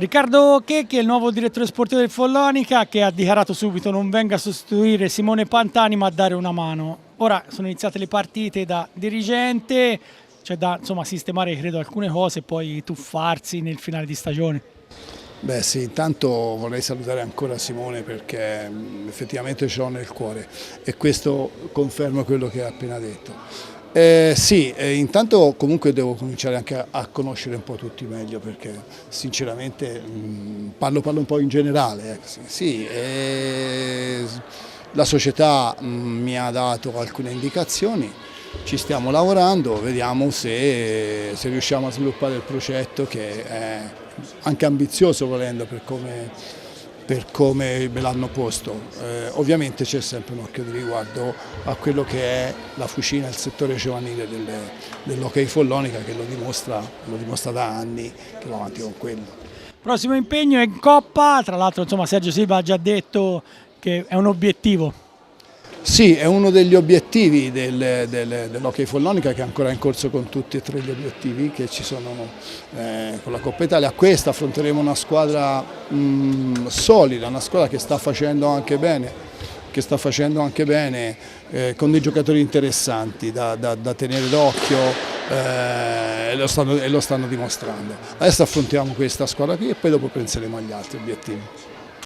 Riccardo Checchi è il nuovo direttore sportivo del Follonica, che ha dichiarato subito non venga a sostituire Simone Pantani ma a dare una mano. Ora sono iniziate le partite da dirigente, c'è da sistemare credo alcune cose e poi tuffarsi nel finale di stagione. Beh sì, intanto vorrei salutare ancora Simone perché effettivamente ce l'ho nel cuore e questo conferma quello che ha appena detto. Intanto comunque devo cominciare anche a conoscere un po' tutti meglio perché sinceramente parlo un po' in generale. La società mi ha dato alcune indicazioni, ci stiamo lavorando, vediamo se riusciamo a sviluppare il progetto che è anche ambizioso volendo per come me l'hanno posto. Ovviamente c'è sempre un occhio di riguardo a quello che è la fucina, il settore giovanile dell'Hockey Follonica che lo dimostra da anni che va avanti con quello. Prossimo impegno è in Coppa, tra l'altro Sergio Silva ha già detto che è un obiettivo. Sì, è uno degli obiettivi dell'Hockey Follonica che è ancora in corso con tutti e tre gli obiettivi che ci sono con la Coppa Italia. A questa affronteremo una squadra solida, una squadra che sta facendo anche bene, con dei giocatori interessanti da tenere d'occhio e lo stanno dimostrando. Adesso affrontiamo questa squadra qui e poi dopo penseremo agli altri obiettivi.